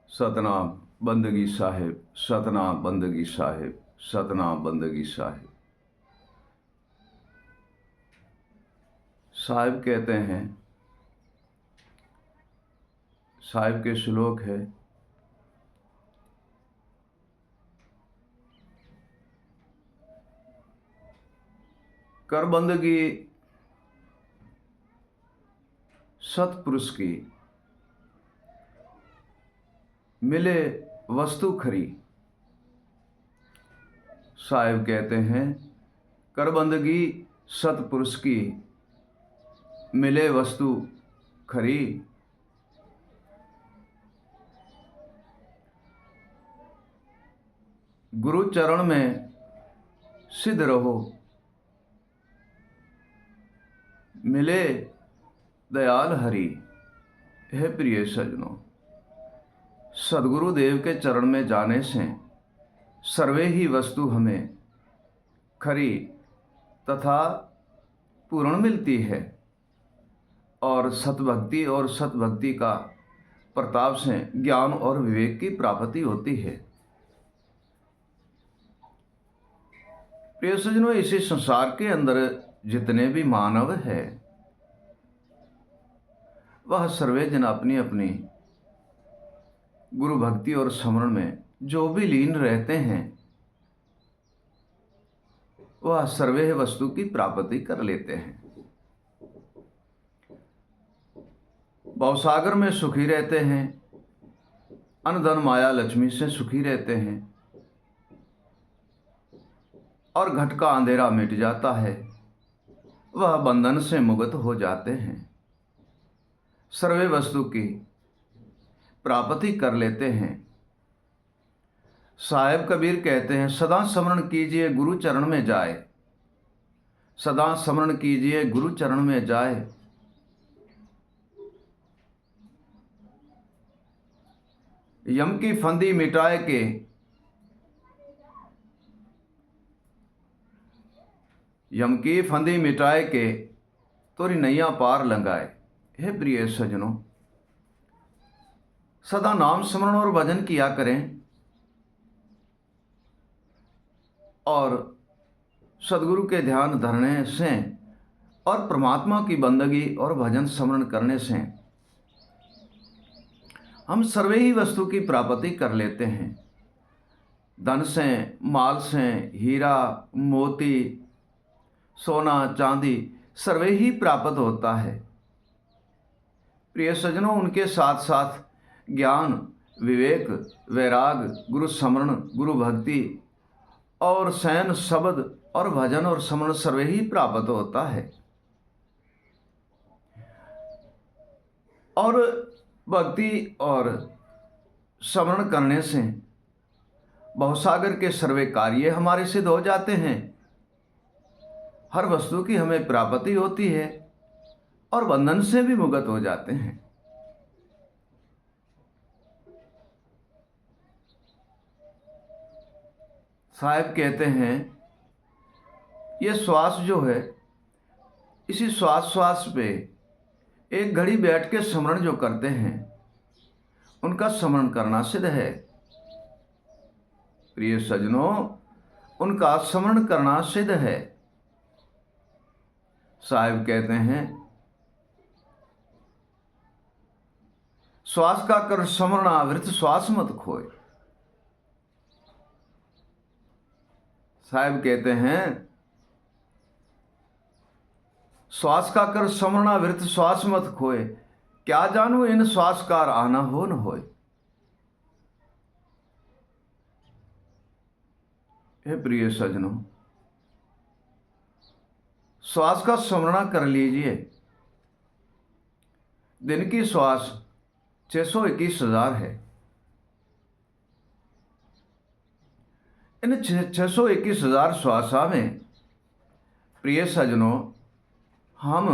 सतनाम बंदगी साहिब, सतनाम बंदगी साहिब, सतनाम बंदगी साहिब। साहिब कहते हैं, साहिब के श्लोक है, कर बंदगी सतपुरुष की, मिले वस्तु खरी। साहिब कहते हैं, कर बंदगी सतपुरुष की, मिले वस्तु खरी। गुरु चरण में सिद्ध रहो, मिले दयाल हरि। हे प्रिय सज्जनों, सदगुरु देव के चरण में जाने से सर्वे ही वस्तु हमें खरी तथा पूर्ण मिलती है और सतभक्ति का प्रताप से ज्ञान और विवेक की प्राप्ति होती है। प्रिय सज्जनों, इसी संसार के अंदर जितने भी मानव है वह सर्वे जन अपनी अपनी गुरु भक्ति और स्मरण में जो भी लीन रहते हैं वह सर्वे वस्तु की प्राप्ति कर लेते हैं। भवसागर में सुखी रहते हैं, अन्न धन माया लक्ष्मी से सुखी रहते हैं और घट का अंधेरा मिट जाता है, वह बंधन से मुक्त हो जाते हैं, सर्वे वस्तु की प्राप्ति कर लेते हैं। साहिब कबीर कहते हैं, सदा स्मरण कीजिए गुरु चरण में जाए, सदा स्मरण कीजिए गुरु चरण में जाए। यम की फंदी मिटाए के यम की फंदी मिटाए के तोरी नैया पार लंगाए। हे प्रिय सज्जनों, सदा नाम स्मरण और भजन किया करें और सदगुरु के ध्यान धरने से और परमात्मा की बंदगी और भजन स्मरण करने से हम सर्वे ही वस्तु की प्राप्ति कर लेते हैं। धन से, माल से, हीरा मोती, सोना चांदी सर्वे ही प्राप्त होता है। प्रिय सज्जनों, उनके साथ साथ ज्ञान, विवेक, वैराग, गुरु स्मरण, गुरु भक्ति और सैन शब्द और भजन और स्मरण सर्वे ही प्राप्त होता है। और भक्ति और स्मरण करने से भवसागर के सर्वे कार्य हमारे सिद्ध हो जाते हैं, हर वस्तु की हमें प्राप्ति होती है और बंधन से भी मुक्त हो जाते हैं। साहिब कहते हैं, ये श्वास जो है, इसी श्वास पे एक घड़ी बैठ के स्मरण जो करते हैं उनका स्मरण करना सिद्ध है। प्रिय सज्जनों, उनका स्मरण करना सिद्ध है। साहिब कहते हैं, श्वास का कर स्मरण आवृत श्वास मत खोए। साहिब कहते हैं, श्वास का कर स्मरणावृत श्वास मत खोए, क्या जानू इन श्वास का आना हो न होए। हे प्रिय सज्जनों, श्वास का स्मरण कर लीजिए। दिन की श्वास 621,000 है। इन 621,000 श्वासा में प्रिय सज्जनों, हम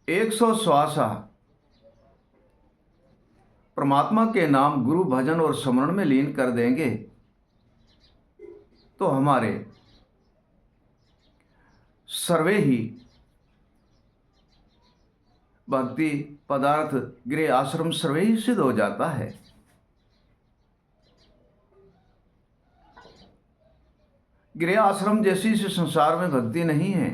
100 श्वासा परमात्मा के नाम, गुरु भजन और स्मरण में लीन कर देंगे तो हमारे सर्वे ही भक्ति, पदार्थ, गृह आश्रम सर्वे ही सिद्ध हो जाता है। गृह आश्रम जैसी इस संसार में भक्ति नहीं है।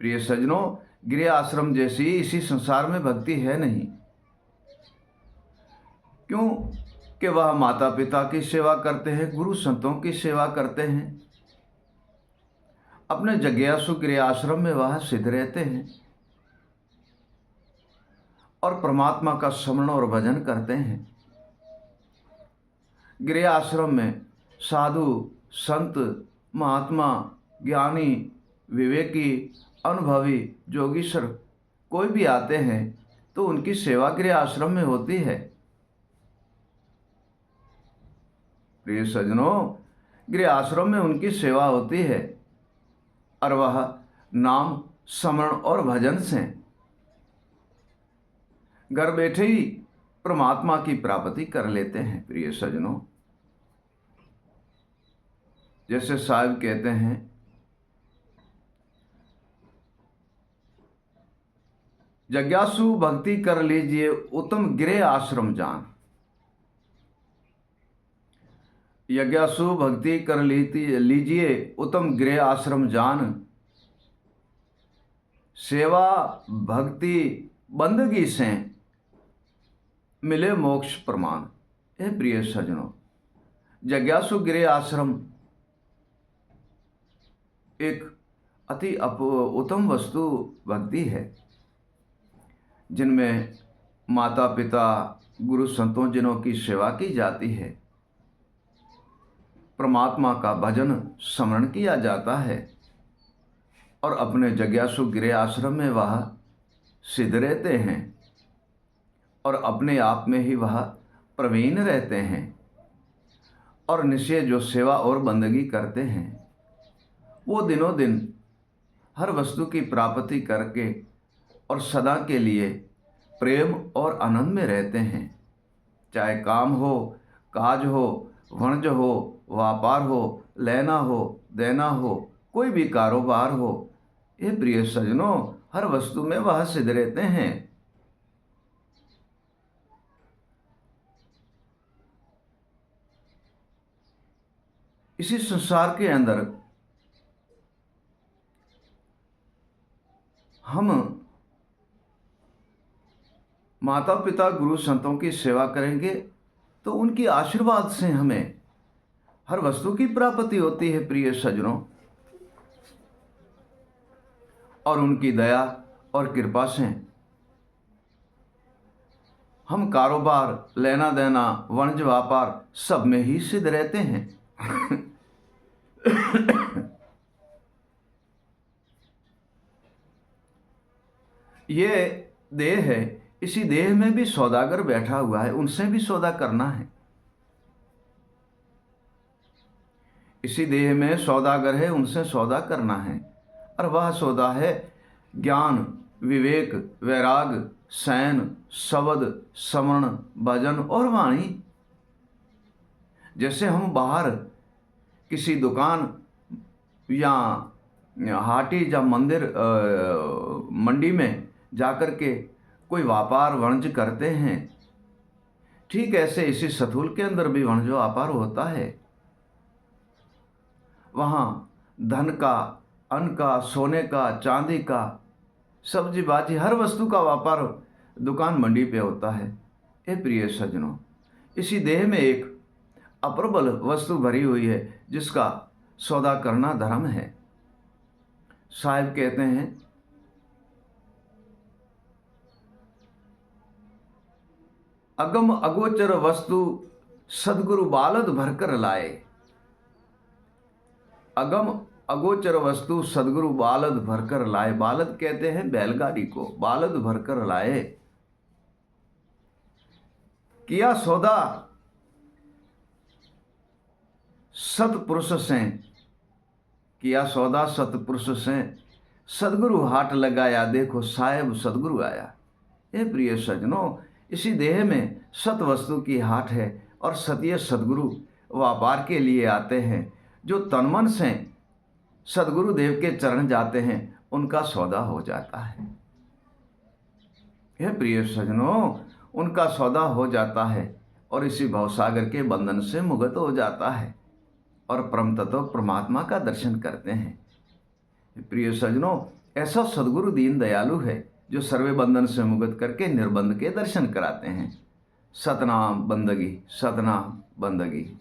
प्रिय सज्जनों, गृह आश्रम जैसी इसी संसार में भक्ति है नहीं। क्यों? कि वह माता पिता की सेवा करते हैं, गुरु संतों की सेवा करते हैं, अपने जिज्ञासु गृह आश्रम में वह सिद्ध रहते हैं और परमात्मा का स्मरण और भजन करते हैं। गृह आश्रम में साधु, संत, महात्मा, ज्ञानी, विवेकी, अनुभवी, जोगीश्वर कोई भी आते हैं तो उनकी सेवा गृह आश्रम में होती है। प्रिय सज्जनों, गृह आश्रम में उनकी सेवा होती है और वह नाम, स्मरण और भजन से घर बैठे ही परमात्मा की प्राप्ति कर लेते हैं। प्रिय सज्जनों, जैसे साहिब कहते हैं, जिज्ञासु भक्ति कर लीजिए उत्तम गृह आश्रम जान। जिज्ञासु भक्ति कर लीजिए उत्तम गृह आश्रम जान, सेवा भक्ति बंदगी से मिले मोक्ष प्रमाण। हे प्रिय सज्जनों, जिज्ञासु गृह आश्रम एक अति उत्तम वस्तु भक्ति है, जिनमें माता पिता, गुरु संतों जिनों की सेवा की जाती है, परमात्मा का भजन स्मरण किया जाता है और अपने जिज्ञासु गृह आश्रम में वह सिद्ध रहते हैं और अपने आप में ही वह प्रवीण रहते हैं और निश्चय जो सेवा और बंदगी करते हैं वो दिनों दिन हर वस्तु की प्राप्ति करके और सदा के लिए प्रेम और आनंद में रहते हैं। चाहे काम हो, काज हो, वणज हो, व्यापार हो, लेना हो, देना हो, कोई भी कारोबार हो, ये प्रिय सज्जनों हर वस्तु में वह सिद्ध रहते हैं। इसी संसार के अंदर हम माता पिता, गुरु संतों की सेवा करेंगे तो उनकी आशीर्वाद से हमें हर वस्तु की प्राप्ति होती है। प्रिय सज्जनों, और उनकी दया और कृपा से हम कारोबार, लेना देना, वाणिज्य व्यापार सब में ही सिद्ध रहते हैं। ये देह है, इसी देह में भी सौदागर बैठा हुआ है, उनसे भी सौदा करना है। इसी देह में सौदागर है, उनसे सौदा करना है और वह सौदा है ज्ञान, विवेक, वैराग, सैन, शब्द, स्मरण, भजन और वाणी। जैसे हम बाहर किसी दुकान या हाटी या मंदिर मंडी में जाकर के कोई व्यापार वाणिज्य करते हैं, ठीक ऐसे इसी सथुल के अंदर भी वाणिज्य व्यापार होता है। वहाँ धन का, अन्न का, सोने का, चांदी का, सब्जी बाजी हर वस्तु का व्यापार दुकान मंडी पे होता है। ए प्रिय सज्जनों, इसी देह में एक अप्रबल वस्तु भरी हुई है जिसका सौदा करना धर्म है। साहिब कहते हैं, अगम अगोचर वस्तु सदगुरु बालद भरकर लाए। अगम अगोचर वस्तु सदगुरु बालद भरकर लाए। बालद कहते हैं बैलगाड़ी को, बालद भरकर लाए। किया सौदा सतपुरुष से, किया सौदा सतपुरुष से, सदगुरु हाट लगाया, देखो साहेब सदगुरु आया। ये प्रिय सज्जनों, इसी देह में सत वस्तु की हाट है और सत्य सदगुरु व्यापार के लिए आते हैं। जो तनमन से सदगुरु देव के चरण जाते हैं उनका सौदा हो जाता है। हे प्रिय सजनों, उनका सौदा हो जाता है और इसी भवसागर के बंधन से मुक्त हो जाता है और परम तत्व परमात्मा का दर्शन करते हैं। प्रिय सजनों, ऐसा सदगुरु दीन दयालु है जो सर्वे बंधन से मुक्त करके निर्बंध के दर्शन कराते हैं। सतनाम बंदगी, सतनाम बंदगी।